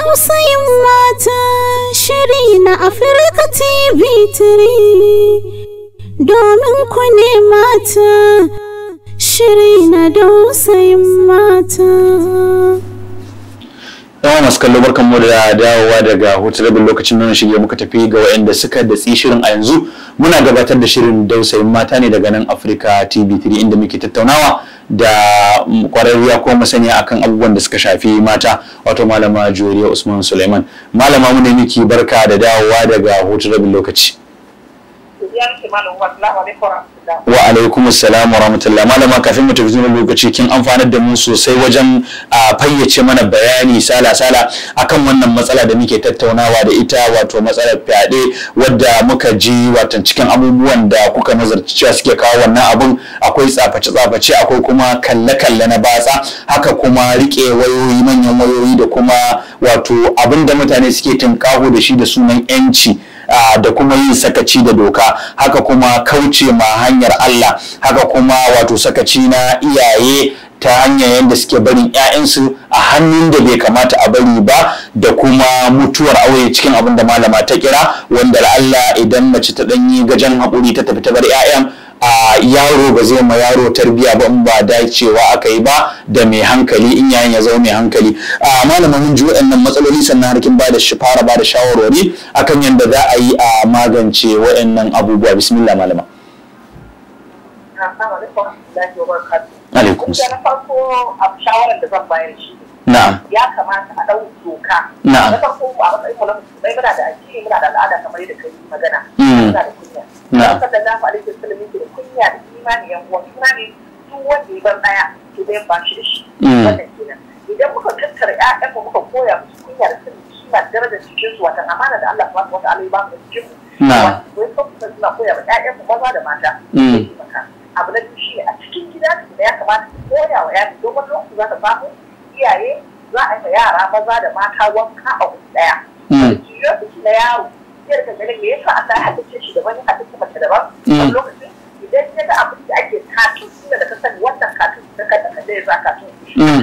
Dausayin mata shiri na Afirka TV3 domin ku ne mata shiri na Dausayin mata. Yawan masu kallo barkanmu da dawowa daga hutu rabin lokacin nan shige muka tafi ga waɗanda suka datsi shirin a yanzu. Muna gabatar da shirin Dausayin mata ne daga nan Afirka TV3 inda muke tattaunawa da kwararriya ko masaniya akan abubuwan da suka shafi mata, wato Malama Juwairiyya Usman Suleiman. Malama mu ne miki barka da dawowa daga hutu rabin lokaci. Wa alaikum assalam wa rahmatullah. Malama, kafin mu tafi zuwa lokaci kin amfanar da mu sosai wajen fayyace mana bayani sala akan wannan matsala da muke tattaunawa da ita, wato matsalar fyaɗe, wadda muka ji watan cikin abubuwan da kuka nazarci cewa suke kawo wannan abun akwai tsaface akwai kuma kalle na batsa, haka kuma rike wayoyi, manyan wayoyi, da kuma wato abinda mutane suke tunkaho da shi da sunan yanci, da kuma yin sakaci da doka, haka kuma kauce ma hanyar Allah, haka kuma wato sakaci na iyaye ta hanyar yadda suke barin 'ya'yansu a hannun da bai kamata a bari ba, da kuma mutuwar aure cikin abin da malama ta kira, wanda Allah idan mace ta danyi gajen haƙuri ta tafi ta bar 'ya'yan, yaro ba zai ma yaro tarbiya ba in ba dacewa aka yi ba da mai hankali, in yayin ya zama mai hankali. Malama, mun ji waɗannan matsaloli sannan harkin fara ba da shawarwari akan yadda za a yi a magance waɗannan abubuwa. Bismillah malama. Alaikum. Na farko shawarar da zan bayar shi ya kamata a ɗau doka. Na farko a matsayin mu na musulmai muna da addini, muna da al'ada kamar yadda kai magana. Muna da kunya. Sallallahu alaihi wasallam yake da kunya da imani, yan uwan juna ne, duk wanda ya bar daya to zai ba shi da shi. Wannan kenan. Idan muka tattara ƴaƴan mu muka koya musu kunya da sanin kima da darajar cikin su, wata amana da Allah subhanahu wa ta'ala ya ba mu da cikin mu. Wai kuma suna koya wa ƴaƴan mu maza da mata. Abu na biyu shine a cikin gida da ya kamata ku koya wa yaro, don wani lokaci za ka samu iyaye za a yi yara maza da mata wanka a wuri daya. Lokaci na yaro zai rika ganin me yasa Allah ya halitta shi daban, ya halitta mace daban. Wani lokacin idan ya ga abin da ake katun, tunda da ka sani wannan katun da ka da ya za katun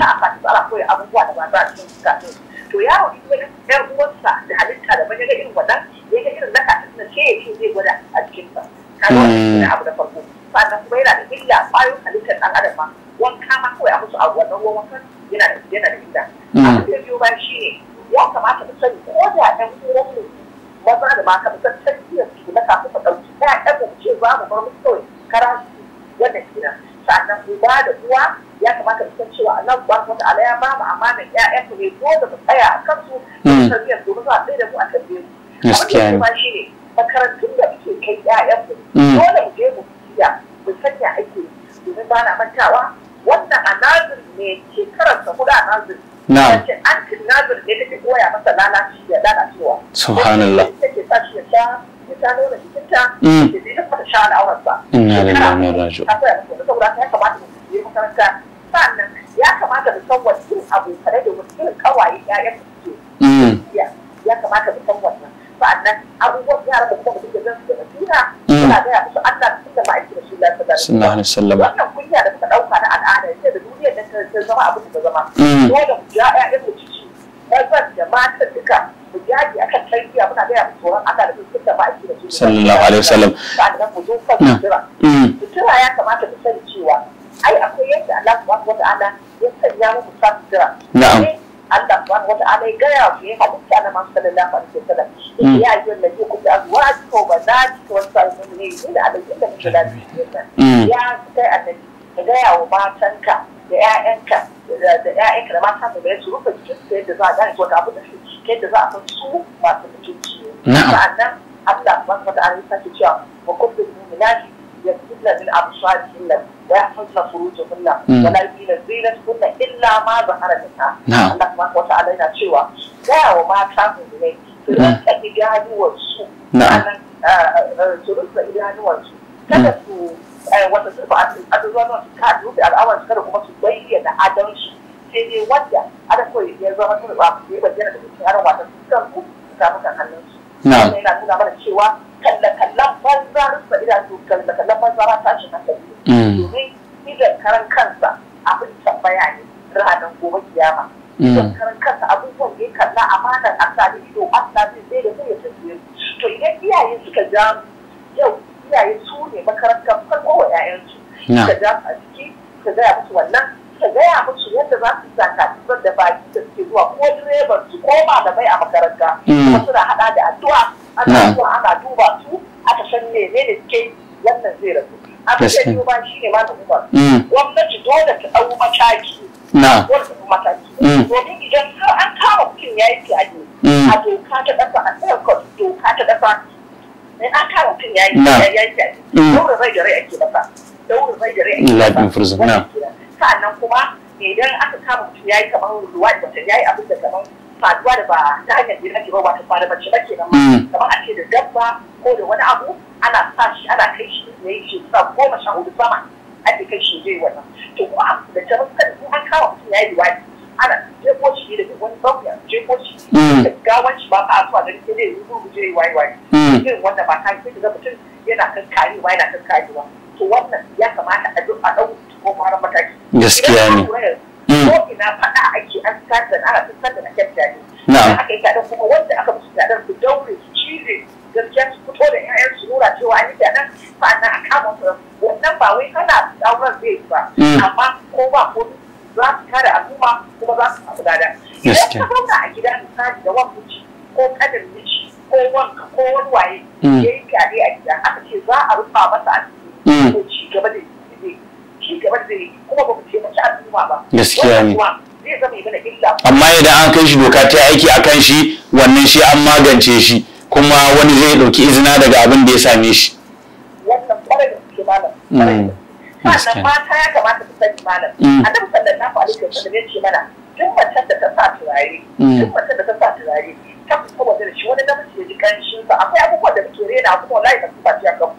ka a fata tsara koya abubuwa da ba za a cikin katun. To yaro in ya ga ƴar uwarsa da halitta daban, ya ga irin wannan, ya ga irin na katun na ce ya ce zai gwada a cikinsa. Kaga wannan abu da farko. Sannan kuma yana da illa ƙwayoyin halittar ɗan adam ma, wanka ma kawai a musu abu wannan ruwan wankan yana da illa. Abin da biyu ba shi ne ya kamata mu sani ko da ɗan uwan mu maza da mata mu san tarbiyyar su na kafin mu ɗauki ɗayan mu ce za mu bar musu kawai kara su wannan kenan. Sannan uba da uwa ya kamata mu san cewa Allah subhanahu wa ta'ala ya ba mu amanar ƴaƴan mu ne, dole mu tsaya a kansu da tarbiyyar su, domin za a tsaye da mu a tarbiyyar su. Abin da shi ne makarantun da muke kai ƴaƴan mu dole mu je mu mu sanya ake, domin ba na mantawa wannan a nazir ne shekarar sa hudu a nazir. Wace antin nazir ne take koya masa lalacewa. Subhanallah. Take sa shi ya sha nuna jikinta, da zai ta mata sha al'aurarsa. Inna lillahi wa inna ilaihi raji'un. Saboda ya kamata mu je makaranta, sannan ya kamata mu san wani irin abokanai da wani irin kawaye ƴaƴan da suke. Ya kamata mu san wannan. Sa'annan abubuwan yara da kuma mutum da zan su da nasiha suna gaya musu Allah da ma'aiki da shi sallallahu alaihi wasallam. Wannan kunya da suka ɗauka na al'ada sai da duniyar da ta zama abin da ta zama. Dole mu ja ƴaƴan mu ciki, mazan da matan duka mu jaji akan tarbiyya, muna gaya musu tsoron Allah da sun da ma'aiki da shi sallallahu alaihi wasallam. Sa'annan mu zo kan sutura. Sutura ya kamata mu sani cewa ai akwai yadda Allah subhanahu wa ta'ala ya sanya mu sa sutura. Na'am. Allah subhanahu wa ta'ala ya gaya wa ya halitta na masu sallallahu alaihi wasallam. Ya yi wanda zai kuɗi azwaji ko ba za ki ko wasu al'umma ne da alaƙin da muke lafiya. Ya kai annabi ka gaya wa matanka da ƴaƴanka da mata da su rufe jikin su yadda za a gane wata abu da su yadda za a san su masu mutunci ne. Sa'annan Allah subhanahu wa ta'ala ya sake cewa wa kullu mu'minati يكتبن من أبصارهن ويحفظن فروجهن ولا يبدين زينتهن إلا ما ظهر منها. الله سبحانه وتعالى yana cewa gaya wa mata mu'minai su rinka idanuwarsu, su rinka idanuwarsu, kada su wata surfa a zuwa su ka rufe al'awarsu, kada kuma su bayyana adonsu, sai dai wanda ada kawai ya zama sun ba su bayyana da cikin adon wata su kan su samu kan hannunsu. Wannan yana nuna mana cewa kalle-kallen banza rufe idanu, kalle-kallen banza ba tashin hankali. Domin idan karan kansa abin tambaya ne ranar gobe kiyama. don karan kansa abubuwan da ya kalla amanar Allah da ido Allah zai da zai ya tafiye to idan iyaye suka ja yau iyaye su ne makarantar farko wa 'ya'yansu suka ja a ciki suka gaya musu wannan suka gaya musu yadda za su zaka tsar da baki da suke zuwa ko direban su ko malamai a makaranta kuma suna hada da addu'a ana zuwa ana duba su aka san menene suke wannan zai rasu abin da biyu ba shi ne ma da umar gwamnati dole ta ɗau mataki dole ta ɗau mataki domin idan har an kama mutum ya yi fyaɗe a doka ta ƙasa a tsayar doka ta ƙasa in an kama mutum ya yi fyaɗe daurin rai da rai ake masa daurin rai da rai ake masa sa'annan kuma idan aka kama mutum ya yi kamar ruwa da mutum ya yi abin da kamar faduwa da ba ta hanyar da ake ba ba ta fara mace ba kenan kamar a ce da dabba ko da wani abu ana sa shi ana kai shi ne shi sa 14 sama ake kai shi zai wannan to kuma da jama'a in an kama mutum ya yi riwaya ana jefo shi da wani babu ya jefo shi da gawan shi ba ka asuwa da rike zai yi rubu zai waye irin wanda ba ta kai da mutum yana kan karewa to wannan ya kamata a ɗau ko fara mataki gaskiya ne ko ina faɗa ake an tsada ana tsada na kyauta ne aka yi kaɗan kuma wanda aka musu kaɗan su daure su cize gaskiya su fito da 'ya'yan su nuna cewa an yi kaɗan sa'annan a kama su wannan ba wai kana auren zai ba amma ko ba ko za su kare al'umma kuma za su samu dada idan ka zauna a gida misali da wani miji ko kadin miji ko wanka ko wani waye ya yi fyaɗe a gida aka ce za a rufa masa asiri ko ci gaba da yi kuma ba mu ce mace al'umma ba gaskiya ne zai zama mana illa amma idan an kai shi doka ta aiki akan shi wannan shi an magance shi kuma wani zai dauki izina daga abin da ya same shi wannan kwarai da suke malam sannan mata ya kamata su sani malam annabi sallallahu alaihi wasallam ya ce mana duk macen da ta sa turare ta fita waje da shi wani namiji ya ji kanshin sa akwai abubuwan da muke rena kuma wallahi ba su ba ci akan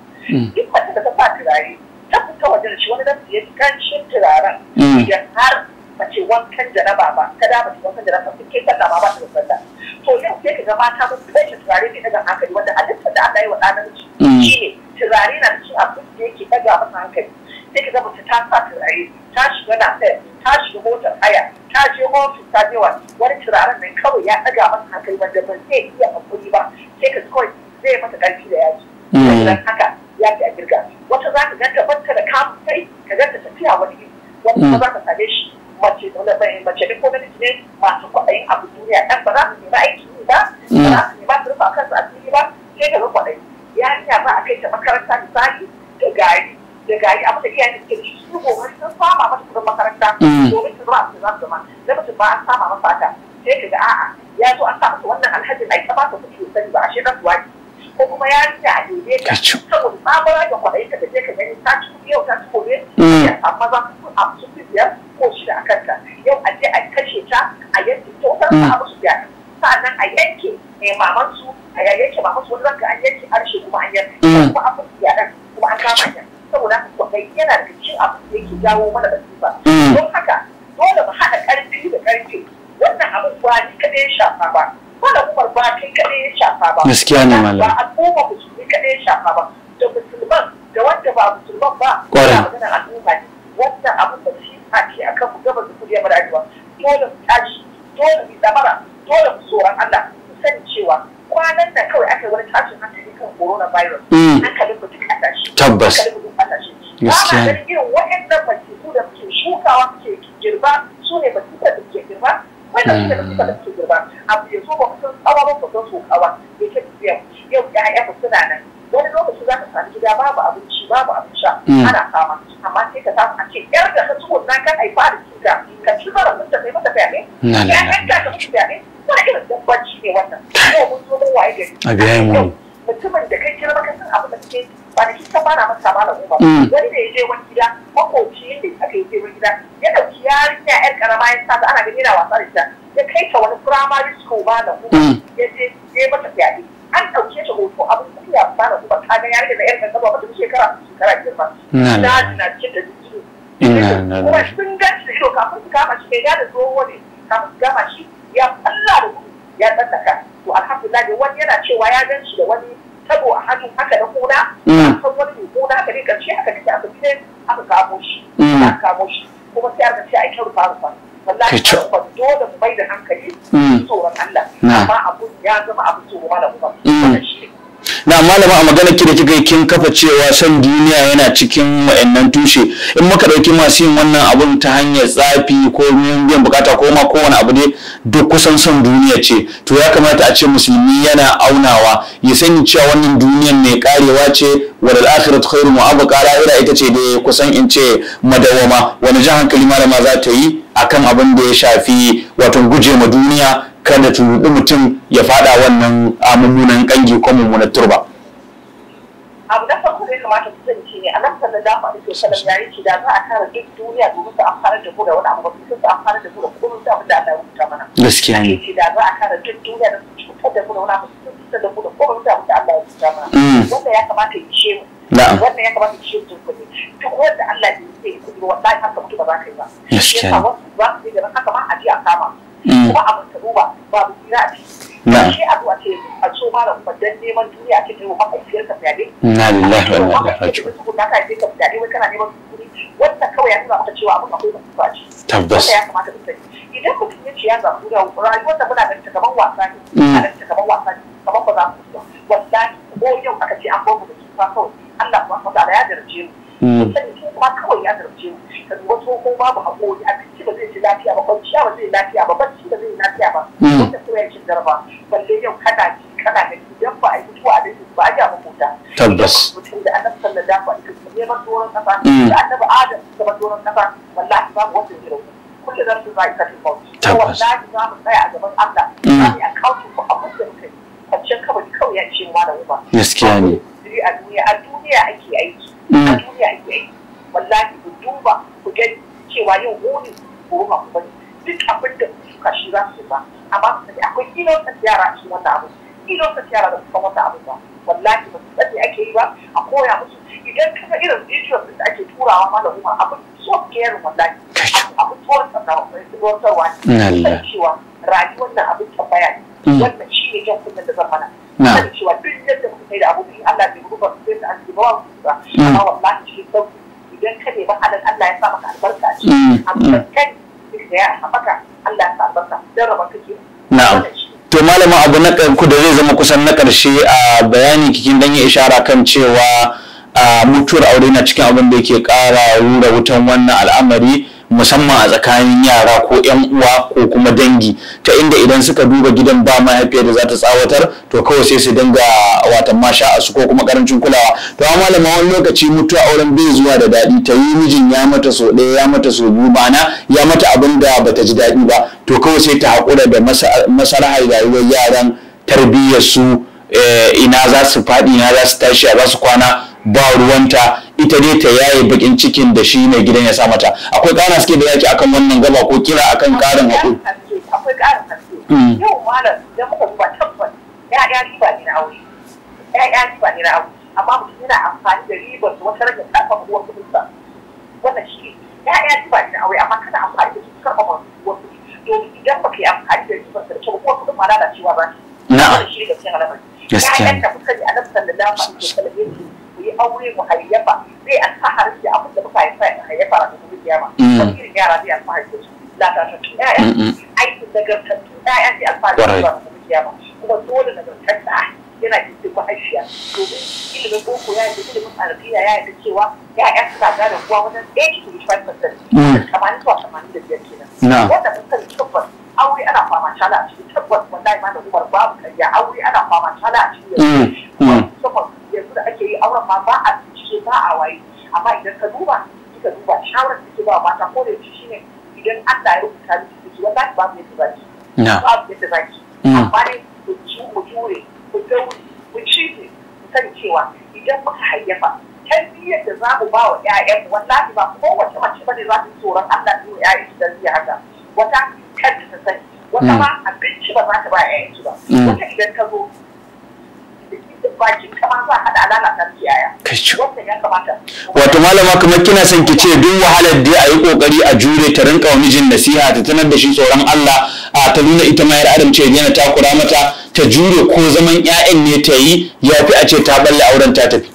duk macen da ta sa turare ta fita waje da shi wani namiji ya ji kanshin turaren idan har mace wankan janaba ba ka da mace wankan janaba sun ke sallah ma ba ta da sallah to yau sai ka ga mata mun kashe turare ne daga hankali wanda halittar da Allah ya wa ɗan namiji shine turare na da cikin abin da yake daga masa hankali sai ka ga mace ta sa turare ta shiga na sai ta shiga motar haya ta je ofis ta je wani turaren nan kawai ya daga masa hankali wanda ba zai iya hakuri ba sai ka kawai zai mata ƙarfi da yaji dan haka ya fi a girga wata za ka ganta banta da kamun kai ka ganta tafiya wani iri wata za ka same shi mace ne ko namiji ne masu kwaɗayin abu duniya ɗan ba za su nema aiki ne ba ba za su nema su rufa kansu asiri ba sai ka ga kwaɗayi yarinya ba a kai ta makaranta misali da gari abu da iyayen suke da shi su gobe sun sama mata kudin makaranta domin su zama su za su zama namijin ba an sama masa haka sai ka ga a'a ya zo an sa masa wannan alhajin ai ta ba ta kuɗi sani ba a shi ɗan suwaji ko kuma yarinya a dole ta saboda tsabara da kwaɗayi ka je ka gani ta ci kuɗi yau ta ci gobe amma za su a su biyar ko shida a kanta yau a je a kashe ta a yanke ta wata a musu biyar sa'annan a yanke mamansu a yanke mamansu wani ranka an yanke harshe kuma an yanke kuma an musu biyar kuma an kama yan saboda haka kwaɗayi yana da cikin abu da yake jawo mana basifa don haka dole mu haɗa ƙarfi da ƙarfi wannan abin ba ni kaɗai ya shafa ba wanda umar ba kai kaɗai ya shafa ba gaskiya ne malam ba al'umma musulmi kaɗai ya shafa ba da musulman da wanda ba musulman ba ƙwarai maganar al'umma ne wannan abin da shi a ce akan mu gaba da kudi mara arewa dole mu tashi dole mu damara dole mu tsoron Allah mu sani cewa kwanan nan kawai aka yi wani tashin hankali kan coronavirus hankalin mu duk a tashi tabbas hankalin mu duk a tashi ba ma ganin irin waɗannan basiru da muke shukawa muke girba su ne basiru da muke girba wannan su ne basiru da muke girba abu ya zo ba mu san tsawon ba don sokawa ya ke tafiya yau ƴaƴa mu suna nan wani lokaci za ka sami gida babu abinci babu abin sha ana fama amma sai ka samu a ce yar da ka tsugo na kan haifa da cuta ka ci mara mun ta kai mata fyaɗe ya yanka ta mutu fyaɗe wani irin dabbanci ne wannan yau mun zo mun waye gari a biya mu mutumin da kai girma ka san abin da kake ba da kisa ba na masa malam umar wani da ya je wani gida makoci ne aka yi wani gida ya dauki yarinya yar karama ya sa ana gani yana wasa da ita ya kai ta wani primary school malam umar ya je ya mata fyaɗe an ɗauke ta hoto abin kuya ba da kuma ta ga yarinya da yar karama ba ta shekara girma na cikin da jiki kuma sun ganci da ido kafin su kama shi kai da tsoho ne kafin su kama shi ya falla da gudu ya tsallaka to alhamdulillah wani yana cewa ya gan shi da wani tabo a hannun haka na kuna a kan wani mai kuna haka ne karshe haka take aka bi aka kamo shi kuma sai aka ce a yi rufa rufa wallahi ba dole mu bai da hankali tsoron Allah amma abu ya zama abu tsoro malam Umar na malama a magana ki da kika kin kafa cewa san duniya yana cikin wayannan tushe in muka dauki masu yin wannan abun ta hanyar tsafi ko biyan bukata ko ma kowane abu dai duk kusan son duniya ce to ya kamata a ce musulmi yana aunawa ya sani cewa wannan duniyar mai karewa ce wal akhiratu khairu wa abqa ira ita ce dai kusan in ce madawama wani jan hankali malama za ta yi akan abin da ya shafi wato guje ma duniya kada turuɗi mutum ya fada wannan mummunan kangi ko mummunan turba. Abu da farko da ya kamata ku sani shi ne Annabi sallallahu alaihi wasallam ya yi da za a kare duk duniya domin su amfana da ku da wani abu ba su amfana da ku da kuma su abin da Allah ya rubuta mana. Gaskiya ne. Da za a kare duk duniya da su cutar da ku da wani abu su cutar da ku da kuma su abin da Allah ya rubuta mana. Wanda ya kamata ya ce mu. Wannan ya kamata ya ce mu kuɗi. Duk wanda Allah ya ce kuɗi wallahi haka mutum ba za ka yi ba. Gaskiya ne. Wasu za su yi da haka ma a ji a kama. Kuma abin ta duba babu tsira a ciki. Shi abu a ce a so mara kuma dan neman duniya ake kai wa mahaifiyar ka fyaɗe. Na lillahi wa inna ilaihi raji'un. Ka kai ka fyaɗe wai kana neman kuɗi wanda kawai ya nuna maka cewa abin akwai mutum ba ci. Tabbas. Wanda ya kamata ku sani. Idan mutum ya ce ya zaɓu da rayuwar da muna ganin ta kaman wasa ne. Ana ganin ta kaman wasa ne kaman ba za mu ba. Wallahi ko yau aka ce an bamu da tsufa kawai Allah subhanahu wa ta'ala ya jarje mu. Sani kuma kawai ya jarje mu. Ka duba tsoho babu haƙori abinci ba zai ji lafiya ba kwanciya ba zai lafiya ba bacci ba zai lafiya ba wanda kuma ya cin jarba balle yau kana ji kana da idan ba a yi mutuwa a dai ba a ga makota tabbas mutum da Annabi sallallahu alaihi wasallam ya bar doron kasa da Annabi Adam ya bar doron kasa wallahi babu wanda zai rauni kullu nafsin za'iqatul maut wallahi za mu tsaya a gaban Allah za mu yi accounting for abin da muka yi kwanciyar kabari kawai ya ce ma da uba gaskiya ne a duniya ake aiki a duniya ake aiki wallahi ku duba ku gani cewa yau muni ko ba ku bane duk abin da suka shi za su ba amma su sani akwai innocent yara a cikin wannan abu innocent yara da suka wata abu ba wallahi ba su sani ake yi ba a koya musu idan ka ga irin videos da ake turawa ma da kuma abin so caring wallahi abin tsoron tsakarwa ne cewa rayuwar nan abin tambaya ne wannan shi ne jan kunnen da zan mana sani cewa duk yadda muka kai da abu in Allah bai rubuta su sai su an ba amma wallahi shi sauki idan ka nemi halin Allah ya sa maka albarka a ciki amma kai da ya haɓaka Allah ya sa albarka don raba kake na'am to malama abu na ku da zai zama kusan na ƙarshe a bayani kikin dan yi ishara kan cewa mutuwar aure na cikin abin da yake ƙara rura wutan wannan al'amari musamman a tsakanin yara ko yan uwa ko kuma dangi ta inda idan suka duba gidan ba mahaifiyar da za ta tsawatar to kawai sai su dinga watan masha a su ko kuma karancin kulawa to amma malama wani lokaci mutuwa auren bai zuwa da daɗi ta yi mijin ya mata so ɗaya ya mata so biyu ma'ana ya mata abin da bata ji daɗi ba to kawai sai ta haƙura da masarahar rayuwar yaran tarbiyyar su ina za su faɗi ina za su tashi za su kwana ba ruwanta ita dai ta yaye bakin cikin da shi mai gidan ya sa mata akwai ƙara suke da yaki akan wannan gaba ko kira akan ƙarin haƙuri akwai ƙarin haske yau malam idan muka duba tabbas ya'ya riba ne na aure ya'ya riba ne na aure amma mutum yana amfani da ribar su wata rage karfafa uwar kuɗinsa wannan shi ya'ya riba ne na aure amma kana amfani da su karfafa uwar kuɗi domin idan baka yi amfani da ribar da cewa uwar kuɗin ma lalacewa ba na'am shi da cikin alamari ya'yan da kuka ji Annabi sallallahu alaihi wasallam yi aure mu hayyafa zai alfahari da abin da muka hayyafa a cikin kiyama wani irin yara zai alfahari da su lalatattun ƴaƴa aikin nagartattun ƴaƴa zai alfahari da su a cikin kiyama kuma dole nagartatta yana cikin mahaifiya domin ilimin boko ya yi ilimin arabiya ya yi da cewa ƴaƴa suna gane kuwa wajen 80-85% 80 zuwa 85 kenan wanda mun sani tabbas aure ana fama shala a cikin tabbas wallahi ma da Umar babu karya aure ana fama shala a cikin yanzu da ake yi auren ma ba a cike ba a waye amma idan ka duba kika duba shawarar da ke ba mata ko da yake shine idan Allah ya rubuta miki ciki wallahi ba mu yadda zaki ba mu yadda zaki amma ne ku jure ku daure ku cije ku sani cewa idan muka hayyafa tarbiyyar da za mu ba wa ƴaƴan wallahi ba kowace mace ba ne za ta tsoron Allah ne ƴaƴan su tarbiyya haka wata kanta ta sani wata ma abinci ba za ta ba ƴaƴan su ba wata idan ka zo bakin kama za a haɗa lalata kiyaya. Wannan ya kamata. Wato malama kamar kina son ki ce duk wahalar da a yi kokari a jure ta rinka wa mijin nasiha ta tanar da shi tsoron Allah a ta nuna ita ma yar adam ce yana takura mata ta jure ko zaman ƴaƴan ne ta yi ya fi a ce ta balle auren ta tafi.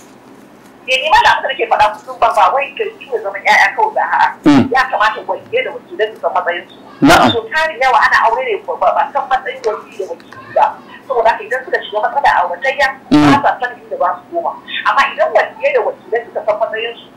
Ni ma da abin da nake faɗa kullum ba wai ka jure zaman ƴaƴa kawai ba a'a. Ya kamata wanda da wakilan su san matsayin su. na'am so tari yawa ana aure ne ba san matsayin wani da wakili ba saboda haka idan suka shiga matsala a auratayya ba sa san inda ba su koma amma idan waliyai da wakilai suka san matsayin su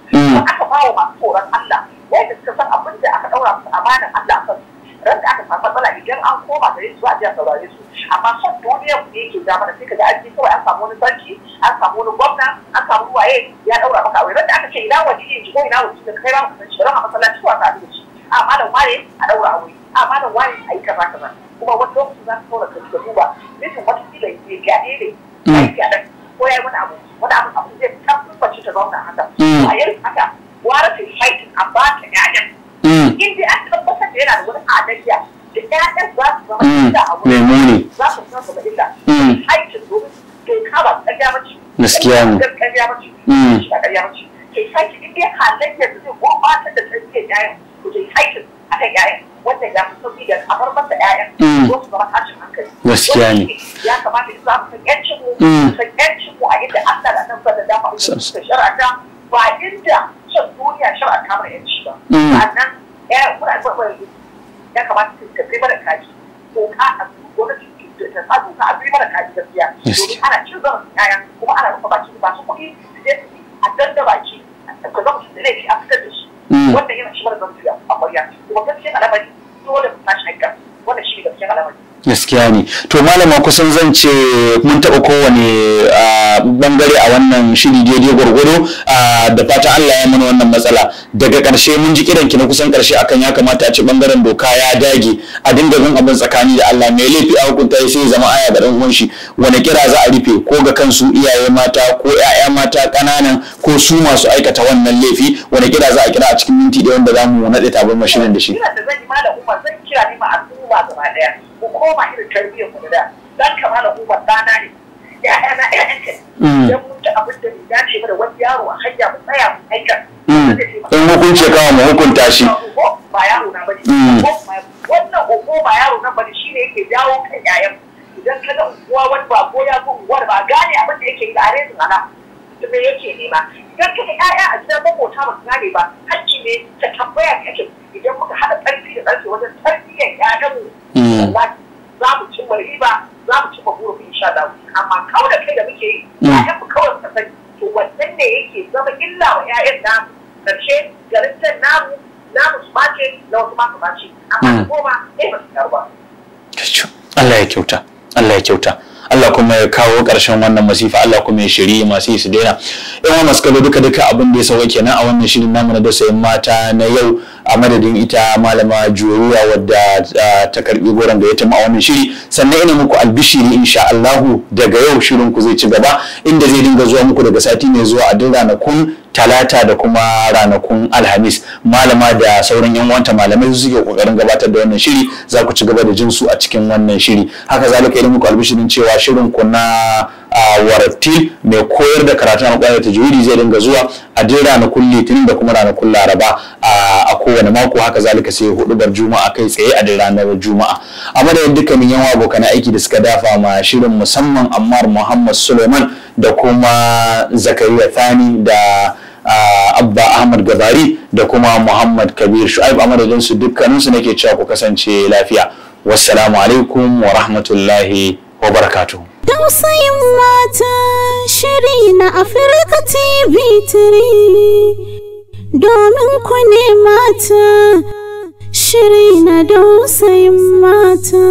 aka ba wa masu tsoron Allah wanda suka san abin da aka daura musu amanan Allah a kansu ran da aka samu matsala idan an koma gare su a jiya saurare su amma son duniya mu yake da mana sai kaga aji kawai an samu wani sarki an samu wani gwamna an samu waye ya daura maka aure ran da aka ce ina waliyin ji ko ina waliyin da kai ba mu san shi ran a masallaci ko a da shi amma da waye a daura aure amma da waye a yi kaza kaza kuma wani lokaci za ka kaura ka duba nufin wata kila ya gyaɗe ne ya yi gyaɗe ko ya yi wani abu zai tabbaci ta zauna haka a yin haka wara ta yi haitin a ba ta ƴaƴan in dai an tabbatar da yana da wani adalciya da ƴaƴan za su zama illa a wurin za su zama illa haitin domin doka ba ƙarya mace gaskiya ne ƙarya mace ba ƙarya mace ke haitin in dai halayyar da zai gurɓatar da tarbiyyar ƴaƴan ko ke haitin akan ƴaƴan wanda ya fi sauki da a bar masa ƴaƴan ko su zama tashin hankali gaskiya ne ya kamata in za mu san ƴancin mu san ƴancin mu a inda Allah da nan da dama da shar'ata ba inda son duniya shar'ata mana ƴanci ba sannan ya kamata ka kai mana kaji ko ka a gwamnati ta sa doka a kai mana kaji gaskiya domin ana cin zama ƴaƴa kuma ana rufe baki ba su kuɗi su je su a danda baki ka zama su da laifi a fitar da shi wannan yana shi mana zama a ƙwarya kuma gaskiya al'amari dole mu tashi hankali wannan shi ne gaskiya al'amari gaskiya ne to malama kusan zan ce mun taɓa kowane bangare a wannan shiri daidai gwargwado da fata Allah ya mana wannan matsala daga ƙarshe mun ji kiranki na kusan ƙarshe akan ya kamata a ci bangaren doka ya dage a dinga bin abin tsakani da Allah mai laifi a hukunta sai zama aya ga dan uwan shi wani kira za a rufe ko ga kansu iyaye mata ko ƴaƴa mata ƙananan ko su masu aikata wannan laifi wani kira za a kira a cikin minti ɗaya wanda za mu naɗe tabar mashirin da shi kira da zan yi malam Umar zan kira ne ma al'umma gaba ɗaya ko koma irin tarbiyyar mu da dan kama da Umar dana ne ƴaƴana ƴaƴanka idan mun ci abin da bai dace ba da wani yaro a hanya mu tsaya mu aikata in hukunci kawo mu hukunta shi ba yaro na bane wannan ugo ba yaro na bane shine yake jawo kan ƴaƴan idan ka ga unguwa wani ba ko ya zo unguwar ba gane abin da yake yi da arezin ana da me yake nema idan ka ga ƴaƴa a gidan makota ba su gane ba hakki ne ta tambaya kake idan muka haɗa ƙarfi da ƙarfe wajen tarbiyyar ƴaƴanmu za mu cimma riba za mu cimma burin insha Allah amma kawai da kai da muke yi ƴaƴan mu kawai suka sani to wannan ne yake zama illa wa ƴaƴan namu karshe garin can namu su bace na wasu ma su bace amma goma ba su taru ba Allah ya kyauta Allah ya kyauta Allah kuma ya kawo ƙarshen wannan masifa Allah kuma ya shirye masu yi su daina yan masu kallo duka abin da ya sauka kenan a wannan shirin namu na Dausayin mata na yau a madadin ita malama Juwairiyya wadda ta karbi goron da ya tama a wannan shiri sannan ina muku albishiri insha Allah daga yau shirin ku zai ci gaba inda zai dinga zuwa muku daga sati mai zuwa a duk ranakun talata da kuma ranakun alhamis malama da sauran yan uwanta malamai su suke kokarin gabatar da wannan shiri za ku ci gaba da jin su a cikin wannan shiri haka zalika ina muku albishirin cewa shirin ku na warattil mai koyar da karatun alƙur'ani ta tajwidi zai dinga zuwa a duk ranakun litinin da kuma ranakun laraba a kowane mako haka zalika sai hudubar juma'a kai tsaye a duk ranar juma'a a madadin dukkanin yan abokan aiki da suka dafa ma shirin musamman Ammar Muhammad Suleiman da kuma Zakariya Thani da Abba Ahmad Gabari da kuma Muhammad Kabir Shu'aib a madadin su dukkaninsu nake cewa ku kasance lafiya wassalamu alaikum wa rahmatullahi wa barakatuh. Dausayin mata shiri na Afirka TV3 domin ku ne mata shiri na Dausayin mata.